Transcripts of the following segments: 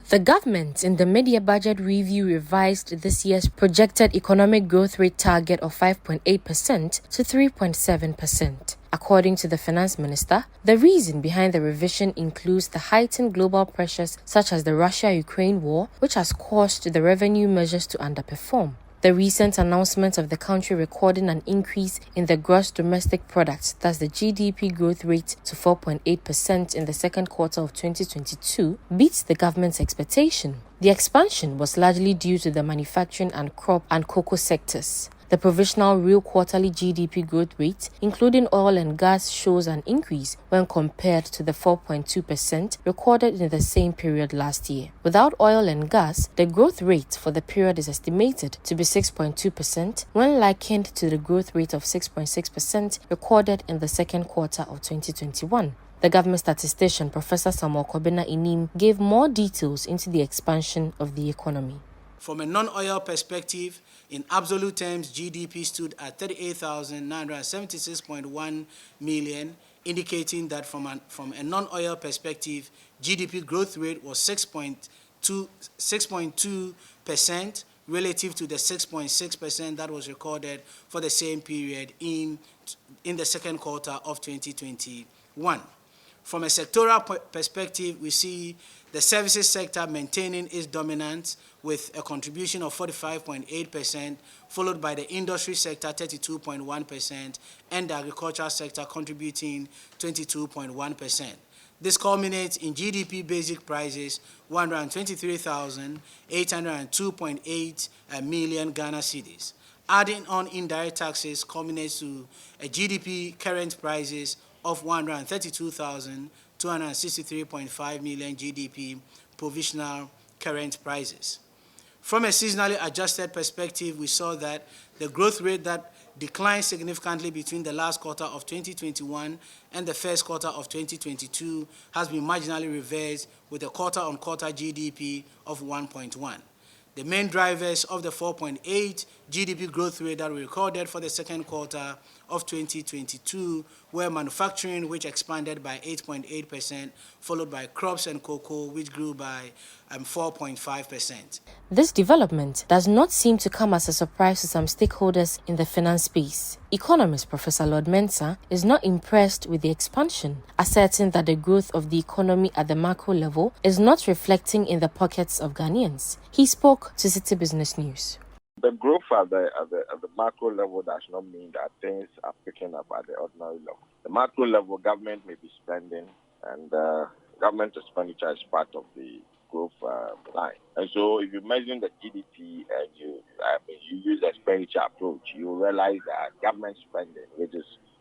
The government in the mid-year budget review revised this year's projected economic growth rate target of 5.8% to 3.7%. According to the finance minister, the reason behind the revision includes the heightened global pressures such as the Russia-Ukraine war, which has caused the revenue measures to underperform. The recent announcement of the country recording an increase in the gross domestic product, thus the GDP growth rate, to 4.8% in the second quarter of 2022, beats the government's expectation. The expansion was largely due to the manufacturing and crop and cocoa sectors. The provisional real quarterly GDP growth rate, including oil and gas, shows an increase when compared to the 4.2% recorded in the same period last year. Without oil and gas, the growth rate for the period is estimated to be 6.2% when likened to the growth rate of 6.6% recorded in the second quarter of 2021. The government statistician Professor Samuel Kobina Inim gave more details into the expansion of the economy. From a non-oil perspective, in absolute terms, GDP stood at 38,976.1 million, indicating that from a non-oil perspective, GDP growth rate was 6.2% relative to the 6.6% that was recorded for the same period in the second quarter of 2021. From a sectoral perspective, we see the services sector maintaining its dominance with a contribution of 45.8%, followed by the industry sector 32.1%, and the agricultural sector contributing 22.1%. This culminates in GDP basic prices 123,802.8 million Ghana cedis. Adding on indirect taxes culminates to a GDP current prices of 132,263.5 million GDP provisional current prices. From a seasonally adjusted perspective, we saw that the growth rate that declined significantly between the last quarter of 2021 and the first quarter of 2022 has been marginally reversed with a quarter-on-quarter GDP of 1.1. The main drivers of the 4.8 GDP growth rate that we recorded for the second quarter of 2022 were manufacturing, which expanded by 8.8%, followed by crops and cocoa, which grew by 4.5%. This development does not seem to come as a surprise to some stakeholders in the finance space. Economist Professor Lord Mensah is not impressed with the expansion, asserting that the growth of the economy at the macro level is not reflecting in the pockets of Ghanaians. He spoke to Citi Business News. The growth at the macro level does not mean that things are picking up at the ordinary level. The macro level, government may be spending, and government expenditure is part of the growth line. And so if you measure the GDP and you use the expenditure approach, you realize that government spending,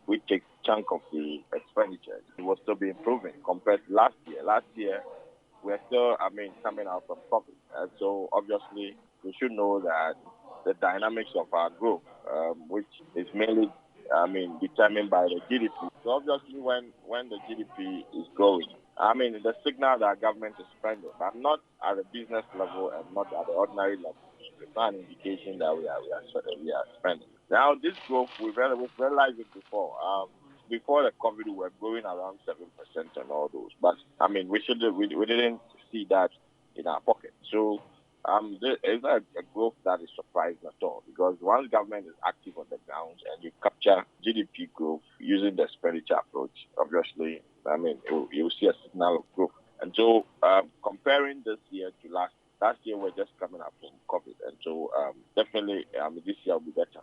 which takes a chunk of the expenditure, it will still be improving compared to last year. Last year, we're still, coming out from profit. And so obviously, we should know that the dynamics of our growth, which is mainly, determined by the GDP. So obviously, when the GDP is growing, the signal that government is spending, but not at the business level and not at the ordinary level, it's not an indication that we are spending. Now, this growth, we've realized it before. Before the COVID, we were growing around 7% and all those. But we didn't see that in our pocket. So it's not a growth that is surprising at all, because once government is active on the ground and you capture GDP growth using the expenditure approach, obviously, you'll see a signal of growth. And so comparing this year to last year, we're just coming up from COVID. And so definitely this year will be better.